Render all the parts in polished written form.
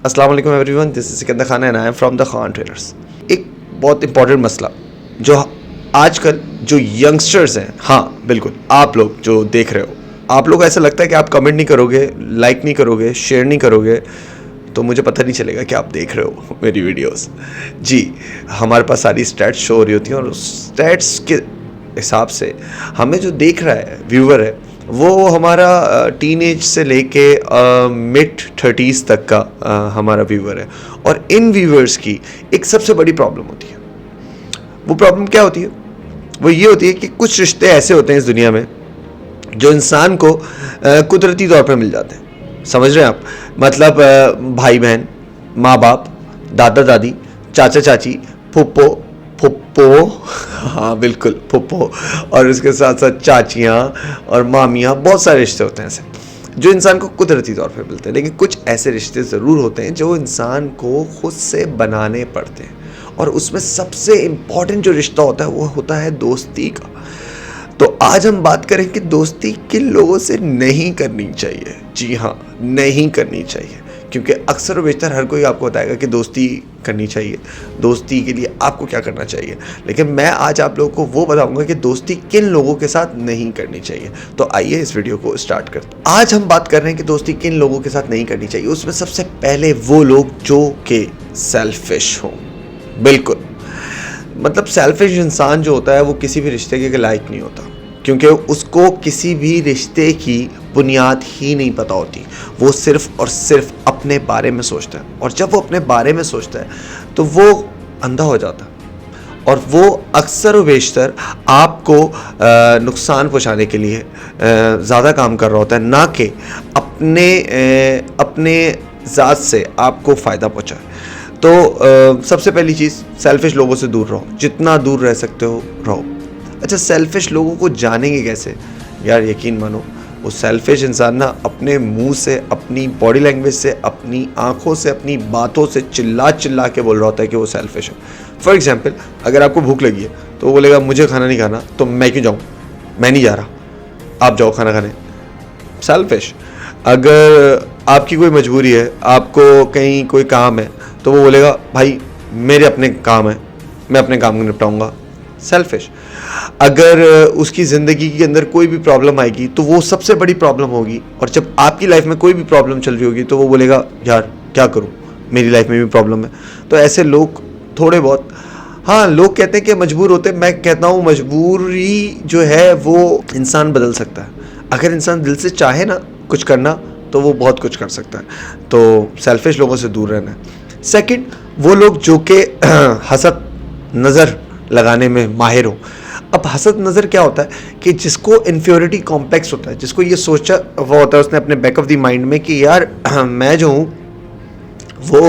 अस्सलाम वालेकुम everyone, this is Sikandar Khan and I am from the Khan trailers. एक बहुत इंपॉर्टेंट मसला जो आजकल जो यंगस्टर्स हैं, हाँ बिल्कुल आप लोग जो देख रहे हो, आप लोग ऐसा लगता है कि आप कमेंट नहीं करोगे, लाइक नहीं करोगे, शेयर नहीं करोगे तो मुझे पता नहीं चलेगा कि आप देख रहे हो मेरी वीडियोस। जी, हमारे पास सारी स्टैट्स शो हो रही होती हैं और स्टैट्स के हिसाब से हमें जो देख रहा है व्यूवर है वो हमारा टीनेज से लेके मिड 30s तक का हमारा व्यूवर है। और इन व्यूवर्स की एक सबसे बड़ी प्रॉब्लम होती है। वो प्रॉब्लम क्या होती है? वो ये होती है कि कुछ रिश्ते ऐसे होते हैं इस दुनिया में जो इंसान को कुदरती तौर पे मिल जाते हैं। समझ रहे हैं आप? मतलब भाई बहन, माँ बाप, दादा दादी, चाचा चाची, फुप्पो फुप्पो, हाँ बिल्कुल फुप्पो, और उसके साथ साथ चाचियाँ और मामियाँ, बहुत सारे रिश्ते होते हैं ऐसे जो इंसान को कुदरती तौर पे मिलते हैं। लेकिन कुछ ऐसे रिश्ते ज़रूर होते हैं जो इंसान को खुद से बनाने पड़ते हैं, और उसमें सबसे इम्पॉर्टेंट जो रिश्ता होता है वो होता है दोस्ती का। तो आज हम बात करें कि दोस्ती किन लोगों से नहीं करनी चाहिए। जी हाँ, नहीं करनी चाहिए, क्योंकि अक्सर बेशतर हर कोई आपको बताएगा कि दोस्ती करनी चाहिए, दोस्ती के लिए आपको क्या करना चाहिए। लेकिन मैं आज आप लोगों को वो बताऊंगा कि दोस्ती किन लोगों के साथ नहीं करनी चाहिए। तो आइए इस वीडियो को स्टार्ट करते हैं। आज हम बात कर रहे हैं कि दोस्ती किन लोगों के साथ नहीं करनी चाहिए। उसमें सबसे पहले वो लोग जो कि सेल्फिश हों। बिल्कुल, मतलब सेल्फिश इंसान जो होता है वो किसी भी रिश्ते के लायक नहीं होता, क्योंकि उसको किसी भी रिश्ते की बुनियाद ही नहीं पता होती। वो सिर्फ और सिर्फ अपने बारे में सोचता है, और जब वो अपने बारे में सोचता है तो वो अंधा हो जाता है, और वो अक्सर व बेशतर आपको नुकसान पहुंचाने के लिए ज़्यादा काम कर रहा होता है, ना कि अपने ज़ात से आपको फ़ायदा पहुंचाए। तो सबसे पहली चीज़, सेल्फिश लोगों से दूर रहो, जितना दूर रह सकते हो रहो। अच्छा, सेल्फिश लोगों को जानेंगे कैसे? यार यकीन मानो, वो सेल्फिश इंसान ना अपने मुंह से, अपनी बॉडी लैंग्वेज से, अपनी आंखों से, अपनी बातों से चिल्ला चिल्ला के बोल रहा होता है कि वो सेल्फिश है। फॉर एग्जांपल, अगर आपको भूख लगी है तो वो बोलेगा मुझे खाना नहीं खाना, तो मैं क्यों जाऊँ, मैं नहीं जा रहा, आप जाओ खाना खाने। सेल्फिश। अगर आपकी कोई मजबूरी है, आपको कहीं कोई काम है, तो वो बोलेगा भाई मेरे अपने काम है, मैं अपने काम को निपटाऊंगा। सेल्फिश। अगर उसकी ज़िंदगी के अंदर कोई भी प्रॉब्लम आएगी तो वो सबसे बड़ी प्रॉब्लम होगी, और जब आपकी लाइफ में कोई भी प्रॉब्लम चल रही होगी तो वो बोलेगा यार क्या करूं, मेरी लाइफ में भी प्रॉब्लम है। तो ऐसे लोग थोड़े बहुत, हाँ लोग कहते हैं कि मजबूर होते हैं, मैं कहता हूँ मजबूरी जो है वो इंसान बदल सकता है। अगर इंसान दिल से चाहे ना कुछ करना तो वो बहुत कुछ कर सकता है। तो सेल्फिश लोगों से दूर रहना है। सेकंड, वो लोग जो कि हसद नज़र लगाने में माहिर हो। अब हसद नज़र क्या होता है कि जिसको इन्फ्योरिटी कॉम्प्लेक्स होता है, जिसको ये सोचा हुआ होता है उसने अपने बैक ऑफ द माइंड में कि यार मैं जो हूँ वो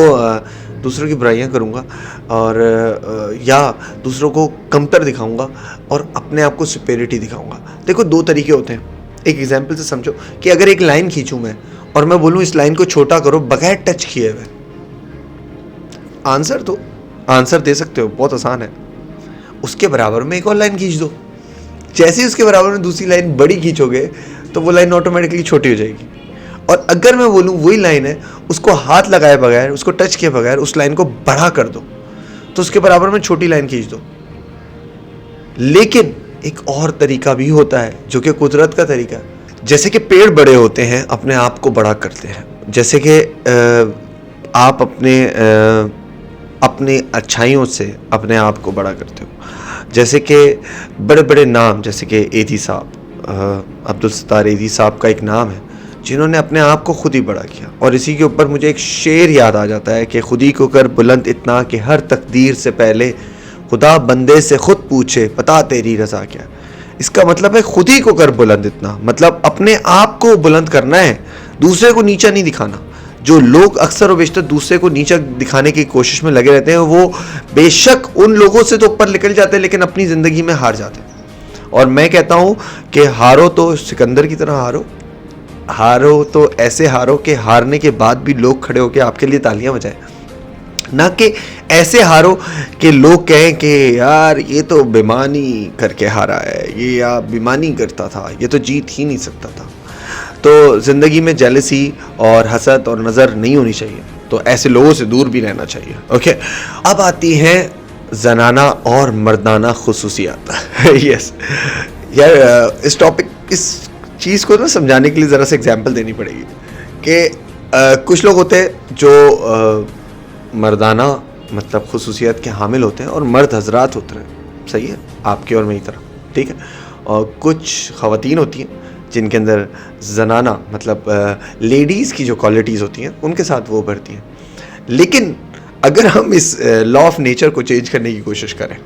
दूसरों की बुराइयाँ करूँगा, और या दूसरों को कमतर दिखाऊँगा और अपने आप को सुपेरिटी दिखाऊँगा। देखो, दो तरीके होते हैं। एक एग्जाम्पल से समझो कि अगर एक लाइन खींचूँ मैं और मैं बोलूँ इस लाइन को छोटा करो बगैर टच किए हुए, आंसर तो आंसर दे सकते हो, बहुत आसान है। उसके बराबर में एक और लाइन खींच दो, जैसे ही उसके बराबर में दूसरी लाइन बड़ी खींचोगे तो वो लाइन ऑटोमेटिकली छोटी हो जाएगी। और अगर मैं बोलूँ वही लाइन है, उसको हाथ लगाए बगैर, उसको टच किए बगैर उस लाइन को बड़ा कर दो, तो उसके बराबर में छोटी लाइन खींच दो। लेकिन एक और तरीका भी होता है जो कि कुदरत का तरीका है। जैसे कि पेड़ बड़े होते हैं, अपने आप को बड़ा करते हैं। जैसे कि आप अपने अच्छाइयों से अपने आप को बड़ा करते हो। जैसे कि बड़े बड़े नाम, जैसे कि एदी साहब, अब्दुल सत्तार एदी साहब का एक नाम है जिन्होंने अपने आप को खुद ही बड़ा किया। और इसी के ऊपर मुझे एक शेर याद आ जाता है कि खुद ही को कर बुलंद इतना कि हर तकदीर से पहले खुदा बंदे से खुद पूछे पता तेरी रज़ा क्या। इसका मतलब है खुद ही को कर बुलंद इतना, मतलब अपने आप को बुलंद करना है, दूसरे को नीचा नहीं दिखाना। जो लोग अक्सर और बेशतर दूसरे को नीचा दिखाने की कोशिश में लगे रहते हैं वो बेशक उन लोगों से तो ऊपर निकल जाते हैं लेकिन अपनी ज़िंदगी में हार जाते हैं। और मैं कहता हूँ कि हारो तो सिकंदर की तरह हारो तो ऐसे हारो कि हारने के बाद भी लोग खड़े होकर आपके लिए तालियां बजाएं, ना कि ऐसे हारो कि लोग कहें कि यार ये तो बेईमानी करके हारा है, ये या बेईमानी करता था, ये तो जीत ही नहीं सकता था। तो ज़िंदगी में जेलसी और हसद और नज़र नहीं होनी चाहिए। तो ऐसे लोगों से दूर भी रहना चाहिए। ओके, अब आती हैं जनाना और मर्दाना खुसूसियात। यस यार, इस टॉपिक, इस चीज़ को ना समझाने के लिए ज़रा सा एग्जांपल देनी पड़ेगी कि कुछ लोग होते हैं जो मर्दाना मतलब खुसूसियात के हामिल होते हैं और मर्द हजरात होते हैं, सही है, आपके और मेरी तरह, ठीक है। और कुछ ख़वातीन होती हैं जिनके अंदर जनाना मतलब लेडीज़ की जो क्वालिटीज़ होती हैं उनके साथ वो भरती हैं। लेकिन अगर हम इस लॉ ऑफ नेचर को चेंज करने की कोशिश करें,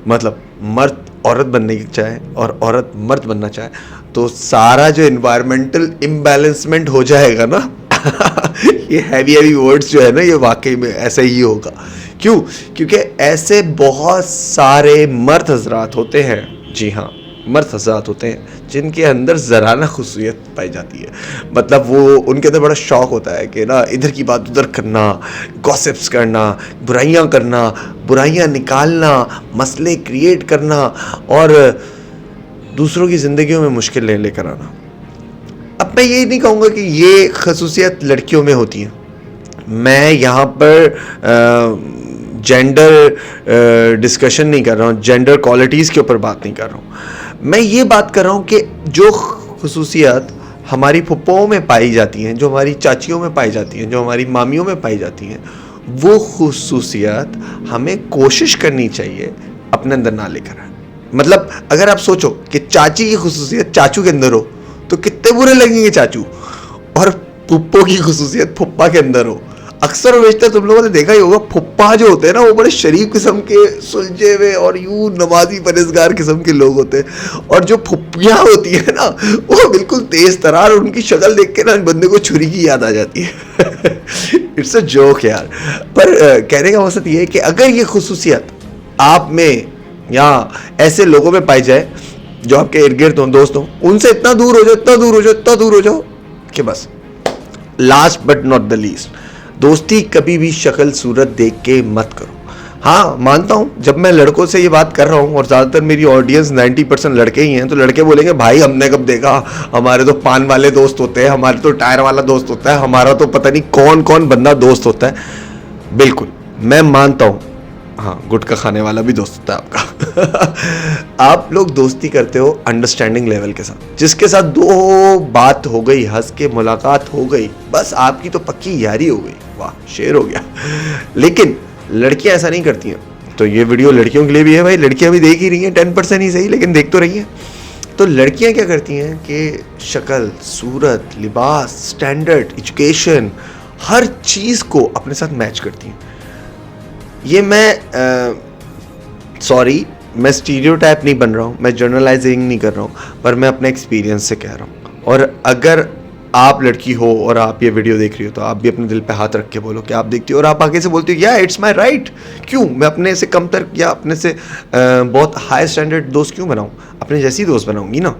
मतलब मर्द औरत बनने की चाहे और औरत मर्द बनना चाहे, तो सारा जो इन्वायरमेंटल इम्बैलेंसमेंट हो जाएगा ना। ये हैवी वर्ड्स जो है ना, ये वाकई में ऐसा ही होगा। क्यों? क्योंकि ऐसे बहुत सारे मर्द हजरात होते हैं, जी हाँ, मर्द हजरात होते हैं जिनके अंदर ज़राना खुसूसियत पाई जाती है। मतलब वो, उनके अंदर बड़ा शौक़ होता है कि ना इधर की बात उधर करना, गॉसिप्स करना, बुराइयां निकालना, मसले क्रिएट करना और दूसरों की ज़िंदगियों में मुश्किल लेकर आना। अब मैं ये नहीं कहूँगा कि ये खसूसियत लड़कियों में होती हैं। मैं यहाँ पर जेंडर डिस्कशन नहीं कर रहा हूँ, जेंडर क्वालिटीज़ के ऊपर बात नहीं कर रहा हूँ। मैं ये बात कर रहा हूँ कि जो खुसूसियत हमारी फुप्पों में पाई जाती हैं, जो हमारी चाचियों में पाई जाती हैं, जो हमारी मामियों में पाई जाती हैं, वो खुसूसियत हमें कोशिश करनी चाहिए अपने अंदर ना लेकर आए। मतलब अगर आप सोचो कि चाची की खुसूसियत चाचू के अंदर हो तो कितने बुरे लगेंगे चाचू, और फुप्पो की खुसूसियत फुप्पा के अंदर हो। अक्सर बेशतर तुम लोगों ने देखा ही होगा, फुप्पा जो होते हैं ना वो बड़े शरीफ किस्म के, सुलझे हुए और यूं नमाजी परहेजगार किस्म के लोग होते हैं, और जो फुप्पियाँ होती है ना वो बिल्कुल तेज तरार, और उनकी शक्ल देख के ना बंदे को छुरी की याद आ जाती है। इट्स अ जोक यार। पर कहने का मकसद ये है कि अगर ये खुसूसियत आप में या ऐसे लोगों में पाई जाए जो आपके इर्द गिर्द हों, दोस्त हों, उनसे इतना दूर हो जाओ कि बस। Last but not the least, दोस्ती कभी भी शक्ल सूरत देख के मत करो। हाँ, मानता हूँ जब मैं लड़कों से ये बात कर रहा हूँ, और ज़्यादातर मेरी ऑडियंस 90% लड़के ही हैं, तो लड़के बोलेंगे भाई हमने कब देखा, हमारे तो पान वाले दोस्त होते हैं, हमारे तो टायर वाला दोस्त होता है, हमारा तो पता नहीं कौन कौन बंदा दोस्त होता है। बिल्कुल मैं मानता हूँ, हाँ, गुटखा खाने वाला भी दोस्त होता है आपका। आप लोग दोस्ती करते हो अंडरस्टैंडिंग लेवल के साथ, जिसके साथ दो बात हो गई, हंस के मुलाकात हो गई, बस आपकी तो पक्की यारी हो गई, वाह शेर हो गया। लेकिन लड़कियां ऐसा नहीं करती हैं, तो ये वीडियो लड़कियों के लिए भी है भाई। लड़कियां भी देख ही रही हैं, 10% ही सही, लेकिन देख तो रही हैं। तो लड़कियां क्या करती हैं कि शक्ल सूरत, लिबास, स्टैंडर्ड, एजुकेशन, हर चीज़ को अपने साथ मैच करती हैं। ये मैं सॉरी, मैं स्टीरियोटाइप नहीं बन रहा हूँ, मैं जनरलाइजिंग नहीं कर रहा हूँ, पर मैं अपने एक्सपीरियंस से कह रहा हूँ। और अगर आप लड़की हो और आप ये वीडियो देख रही हो, तो आप भी अपने दिल पे हाथ रख के बोलो कि आप देखती हो और आप आगे से बोलती हो या इट्स माय राइट। क्यों मैं अपने से कमतर या अपने से बहुत हाई स्टैंडर्ड दोस्त क्यों बनाऊँ? अपने जैसी दोस्त बनाऊँगी ना,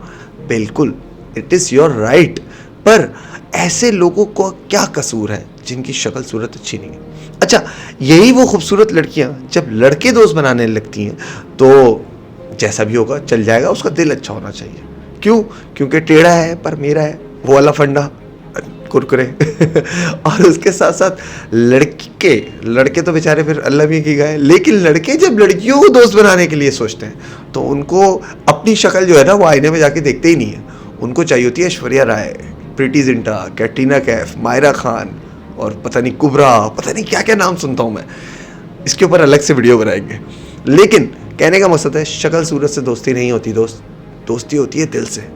बिल्कुल, इट इज़ योर राइट। पर ऐसे लोगों को क्या कसूर है जिनकी शक्ल सूरत अच्छी नहीं है? अच्छा, यही वो खूबसूरत लड़कियां जब लड़के दोस्त बनाने लगती हैं तो जैसा भी होगा चल जाएगा, उसका दिल अच्छा होना चाहिए। क्यों? क्योंकि टेढ़ा है पर मेरा है, वो वाला फंडा, कुरकुरे। और उसके साथ साथ लड़के तो बेचारे फिर अल्लाह भी की गाय, लेकिन लड़के जब लड़कियों को दोस्त बनाने के लिए सोचते हैं तो उनको अपनी शक्ल जो है ना वो आईने में जाके देखते ही नहीं है। उनको चाहिए होती है ऐश्वर्या राय, प्रीति जिंटा, कैटरीना कैफ, मायरा खान और पता नहीं कुबरा, पता नहीं क्या क्या नाम सुनता हूँ मैं। इसके ऊपर अलग से वीडियो बनाएंगे। लेकिन कहने का मकसद है शक्ल सूरत से दोस्ती नहीं होती दोस्त, दोस्ती होती है दिल से,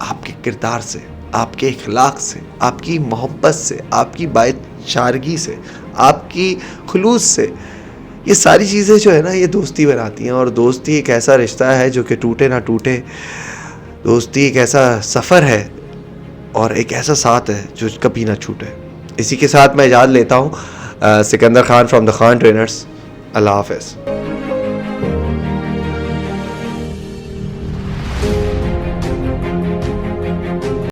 आपके किरदार से, आपके इखलाक से, आपकी मोहब्बत से, आपकी बायचारगी से, आपकी खुलूस से। ये सारी चीज़ें जो है ना ये दोस्ती बनाती हैं। और दोस्ती एक ऐसा रिश्ता है जो कि टूटे ना टूटे। दोस्ती एक ऐसा सफ़र है और एक ऐसा साथ है जो कभी ना छूटे। इसी के साथ मैं इजाज़त लेता हूँ। Sikandar Khan from the Khan trainers. अल्लाह हाफ़िज़।